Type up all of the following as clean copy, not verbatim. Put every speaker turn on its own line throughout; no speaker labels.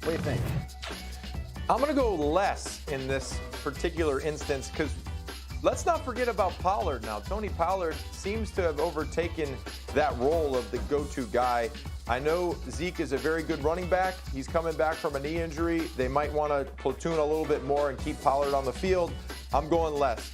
What do you think?
I'm going to go less in this particular instance because let's not forget about Pollard now. Tony Pollard seems to have overtaken that role of the go-to guy. I know Zeke is a very good running back. He's coming back from a knee injury. They might want to platoon a little bit more and keep Pollard on the field. I'm going less.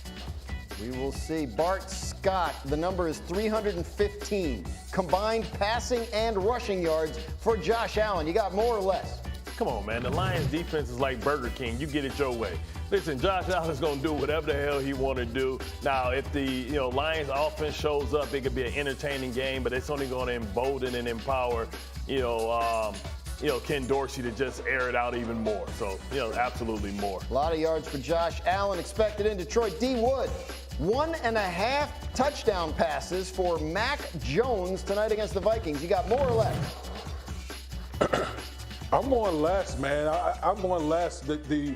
We will see. Bart Scott, the number is 315 combined passing and rushing yards for Josh Allen. You got more or less?
Come on, man. The Lions defense is like Burger King. You get it your way. Listen, Josh Allen's going to do whatever the hell he want to do. Now, if the Lions offense shows up, it could be an entertaining game, but it's only going to embolden and empower, Ken Dorsey to just air it out even more. So, absolutely more.
A lot of yards for Josh Allen expected in Detroit. D. Wood, 1.5 touchdown passes for Mac Jones tonight against the Vikings. You got more or less?
I'm going less, man. I'm going less. The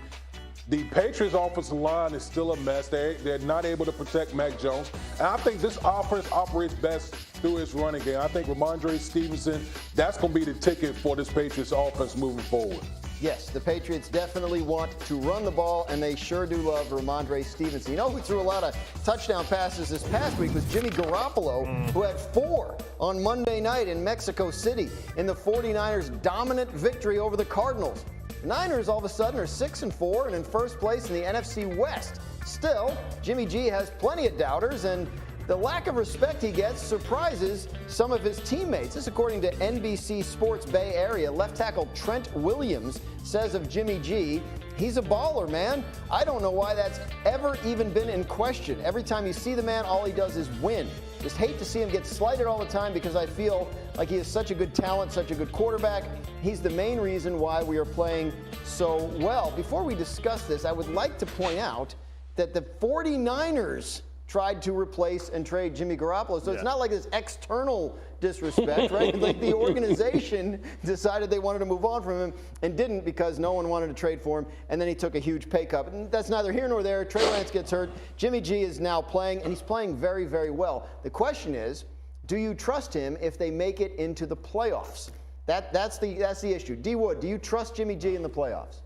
Patriots' offensive line is still a mess. They're not able to protect Mac Jones. And I think this offense operates best through its running game. I think Ramondre Stevenson, that's going to be the ticket for this Patriots offense moving forward.
Yes, the Patriots definitely want to run the ball, and they sure do love Ramondre Stevenson. You know who threw a lot of touchdown passes this past week was Jimmy Garoppolo, who had 4 on Monday night in Mexico City in the 49ers' dominant victory over the Cardinals. The Niners all of a sudden are 6-4 and in first place in the NFC West. Still, Jimmy G has plenty of doubters, and the lack of respect he gets surprises some of his teammates. This according to NBC Sports Bay Area. Left tackle Trent Williams says of Jimmy G, he's a baller, man. I don't know why that's ever even been in question. Every time you see the man, all he does is win. Just hate to see him get slighted all the time because I feel like he is such a good talent, such a good quarterback. He's the main reason why we are playing so well. Before we discuss this, I would like to point out that the 49ers tried to replace and trade Jimmy Garoppolo. So it's not like this external disrespect, right? Like the organization decided they wanted to move on from him and didn't because no one wanted to trade for him, and then he took a huge pay cut. And that's neither here nor there. Trey Lance gets hurt. Jimmy G is now playing, and he's playing very, very well. The question is, do you trust him if they make it into the playoffs? That's the issue. D. Wood, do you trust Jimmy G in the playoffs?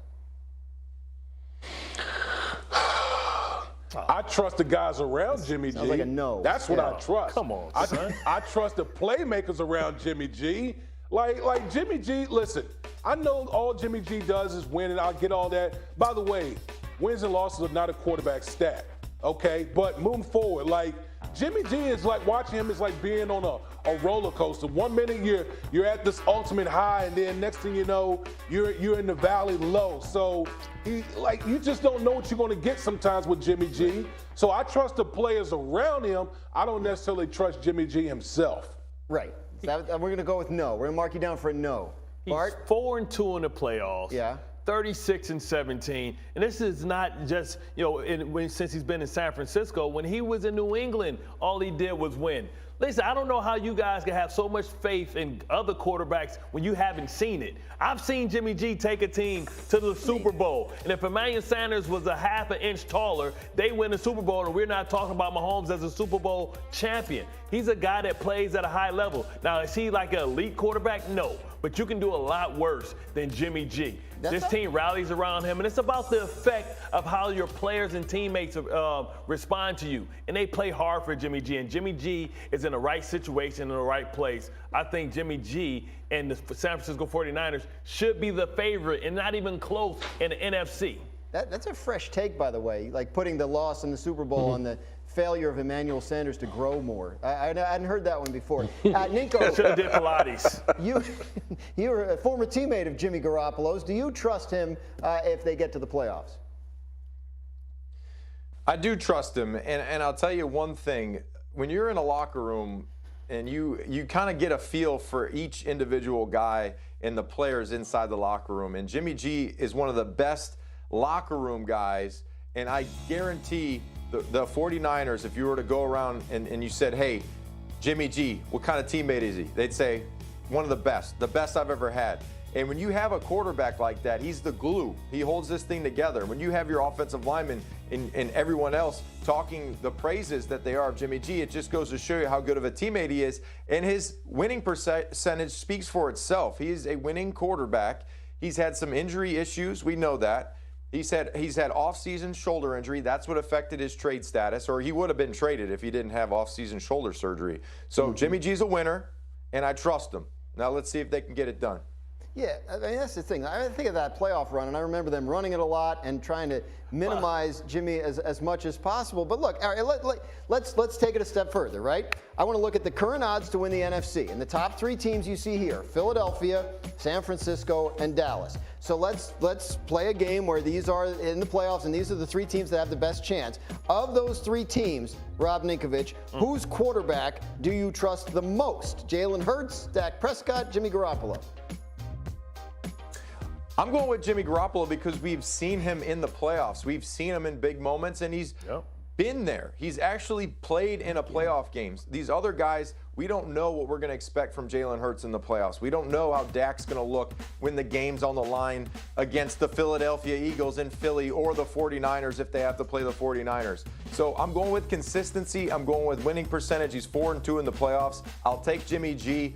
I trust the guys around Jimmy G.
Sounds like a no.
That's what I trust.
Come on, son.
I trust the playmakers around Jimmy G. Like Jimmy G, listen, I know all Jimmy G does is win, and I'll get all that. By the way, wins and losses are not a quarterback stat, okay? But moving forward, like, Jimmy G is like, watching him is like being on a roller coaster. 1 minute you're at this ultimate high, and then next thing you know, you're in the valley low. So you just don't know what you're going to get sometimes with Jimmy G. So I trust the players around him. I don't necessarily trust Jimmy G himself.
Right. We're going to go with no. We're going to mark you down for a no. Bart?
He's 4-2 in the playoffs.
Yeah.
36-17, and this is not just since he's been in San Francisco. When he was in New England, all he did was win. Listen, I don't know how you guys can have so much faith in other quarterbacks when you haven't seen it. I've seen Jimmy G take a team to the Super Bowl, and if Emmanuel Sanders was a half an inch taller, they win the Super Bowl, and we're not talking about Mahomes as a Super Bowl champion. He's a guy that plays at a high level. Now, is he like an elite quarterback? No, but you can do a lot worse than Jimmy G. This team rallies around him, and it's about the effect of how your players and teammates respond to you. And they play hard for Jimmy G, and Jimmy G is in the right situation, in the right place. I think Jimmy G and the San Francisco 49ers should be the favorite and not even close in the NFC.
That's a fresh take, by the way, like putting the loss in the Super Bowl on the failure of Emmanuel Sanders to grow more. I hadn't heard that one before. Nico,
should have did Pilates.
You're a former teammate of Jimmy Garoppolo's. Do you trust him if they get to the playoffs?
I do trust him, and I'll tell you one thing. When you're in a locker room and you kind of get a feel for each individual guy and the players inside the locker room, and Jimmy G is one of the best locker room guys, and I guarantee the 49ers, if you were to go around and you said, hey, Jimmy G, what kind of teammate is he? They'd say, one of the best I've ever had. And when you have a quarterback like that, he's the glue. He holds this thing together. When you have your offensive linemen and everyone else talking the praises that they are of Jimmy G, it just goes to show you how good of a teammate he is. And his winning percentage speaks for itself. He is a winning quarterback. He's had some injury issues. We know that. He's had off-season shoulder injury. That's what affected his trade status, or he would have been traded if he didn't have off-season shoulder surgery. So Jimmy G's a winner, and I trust him. Now let's see if they can get it done.
Yeah, I mean, that's the thing. I think of that playoff run, and I remember them running it a lot and trying to minimize Jimmy as much as possible. But look, all right, let's take it a step further, right? I want to look at the current odds to win the NFC. And the top 3 teams you see here, Philadelphia, San Francisco, and Dallas. So let's play a game where these are in the playoffs, and these are the 3 teams that have the best chance. Of those 3 teams, Rob Ninkovich, whose quarterback do you trust the most? Jalen Hurts, Dak Prescott, Jimmy Garoppolo?
I'm going with Jimmy Garoppolo because we've seen him in the playoffs. We've seen him in big moments, and he's been there. He's actually played in a playoff games. These other guys, we don't know what we're going to expect from Jalen Hurts in the playoffs. We don't know how Dak's going to look when the game's on the line against the Philadelphia Eagles in Philly or the 49ers if they have to play the 49ers. So I'm going with consistency. I'm going with winning percentage. He's 4-2 in the playoffs. I'll take Jimmy G.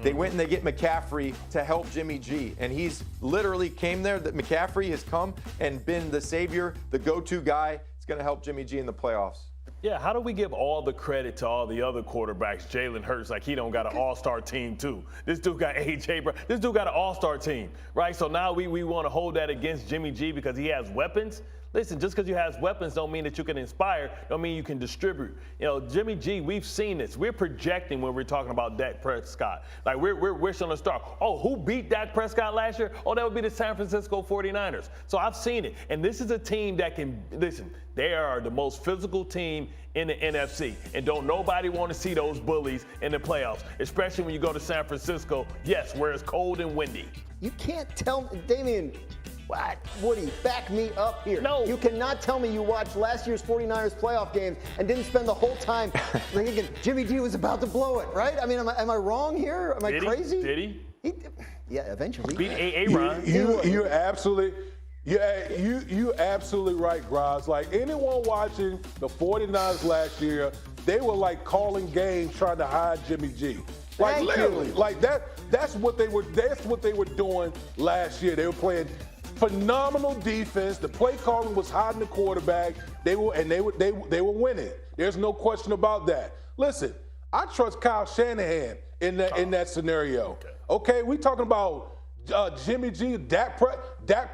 They went and they get McCaffrey to help Jimmy G. And he's literally came there. That McCaffrey has come and been the savior, the go-to guy. It's going to help Jimmy G in the playoffs.
Yeah, how do we give all the credit to all the other quarterbacks? Jalen Hurts, like he don't got an all-star team too. This dude got A.J. Brown. This dude got an all-star team, right? So now we want to hold that against Jimmy G because he has weapons. Listen, just because you have weapons don't mean that you can inspire, don't mean you can distribute. You know, Jimmy G, we've seen this. We're projecting when we're talking about Dak Prescott. Like, we're wishing on a star. Oh, who beat Dak Prescott last year? Oh, that would be the San Francisco 49ers. So I've seen it. And this is a team that can, listen, they are the most physical team in the NFC. And don't nobody want to see those bullies in the playoffs, especially when you go to San Francisco, yes, where it's cold and windy.
You can't tell me, Damien. What? Woody, back me up here.
No.
You cannot tell me you watched last year's 49ers playoff games and didn't spend the whole time thinking Jimmy G was about to blow it, right? I mean, am I wrong here? Am I crazy?
Did he?
Yeah, eventually.
Beat Aaron.
You're absolutely right, Graz. Like anyone watching the 49ers last year, they were like calling games trying to hide Jimmy G. Like
Thank
literally,
you.
like that's what they were doing last year. They were playing phenomenal defense. The play calling was hiding the quarterback. They were winning. There's no question about that. Listen, I trust Kyle Shanahan in that scenario. Okay, we talking about Jimmy G, Dak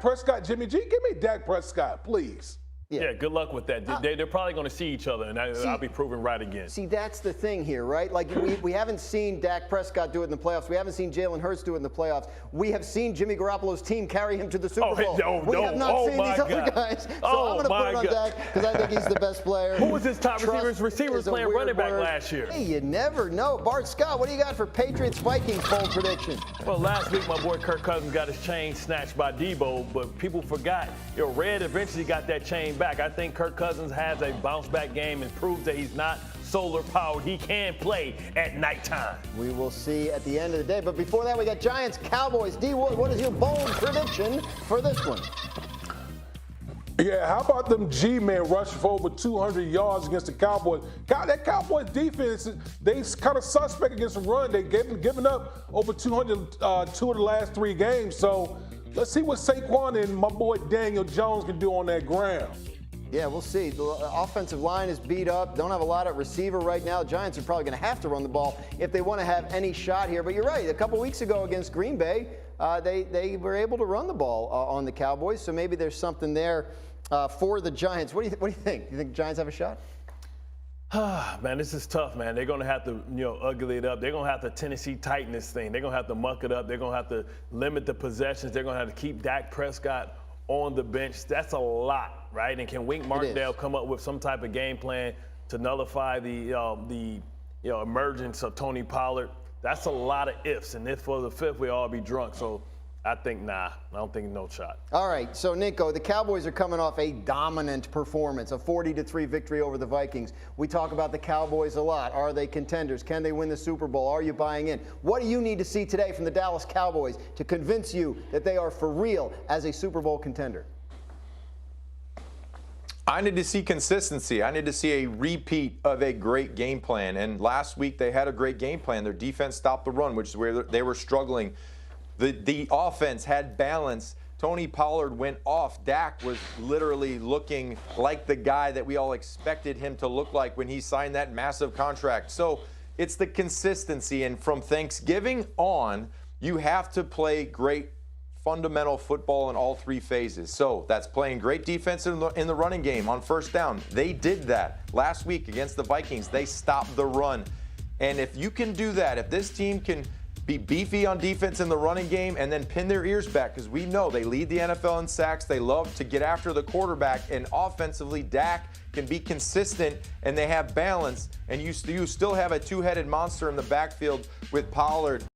Prescott, Jimmy G. Give me Dak Prescott, please.
Yeah, good luck with that. They're probably going to see each other, and I'll be proven right again.
See, that's the thing here, right? Like, we haven't seen Dak Prescott do it in the playoffs. We haven't seen Jalen Hurts do it in the playoffs. We have seen Jimmy Garoppolo's team carry him to the Super Bowl. We have not seen these other guys. So I'm going to put it on Dak because I think he's the best player.
Who was his top receivers playing running back last year?
Hey, you never know. Bart Scott, what do you got for Patriots-Vikings bold prediction?
Well, last week my boy Kirk Cousins got his chain snatched by Debo, but people forgot. Red eventually got that chain back. I think Kirk Cousins has a bounce-back game and proves that he's not solar-powered. He can play at nighttime.
We will see at the end of the day. But before that, we got Giants-Cowboys. D. Wood, what is your bold prediction for this one?
Yeah, how about them G-men rushing for over 200 yards against the Cowboys? That Cowboys defense, they kind of suspect against the run. They've given up over 200 2 of the last 3 games. So let's see what Saquon and my boy Daniel Jones can do on that ground.
Yeah, we'll see. The offensive line is beat up. Don't have a lot at receiver right now. The Giants are probably going to have to run the ball if they want to have any shot here. But you're right. A couple weeks ago against Green Bay, they were able to run the ball on the Cowboys. So maybe there's something there for the Giants. What do you think? You think the Giants have a shot?
Man, this is tough, man. They're going to have to, ugly it up. They're going to have to Tennessee Titan this thing. They're going to have to muck it up. They're going to have to limit the possessions. They're going to have to keep Dak Prescott on the bench. That's a lot, right? And can Wink Martindale come up with some type of game plan to nullify the emergence of Tony Pollard? That's a lot of ifs. And if for the fifth, we all be drunk. So I think, I don't think no shot. All
right, so Nico, the Cowboys are coming off a dominant performance, a 40-3 victory over the Vikings. We talk about the Cowboys a lot. Are they contenders? Can they win the Super Bowl? Are you buying in? What do you need to see today from the Dallas Cowboys to convince you that they are for real as a Super Bowl contender?
I need to see consistency. I need to see a repeat of a great game plan. And last week they had a great game plan. Their defense stopped the run, which is where they were struggling The offense had balance. Tony Pollard went off. Dak was literally looking like the guy that we all expected him to look like when he signed that massive contract. So it's the consistency. And from Thanksgiving on, you have to play great fundamental football in all three phases. So that's playing great defense in the running game on first down. They did that last week against the Vikings. They stopped the run. And if you can do that, if this team can be beefy on defense in the running game and then pin their ears back, because we know they lead the NFL in sacks. They love to get after the quarterback, and offensively, Dak can be consistent and they have balance, and you still have a two-headed monster in the backfield with Pollard.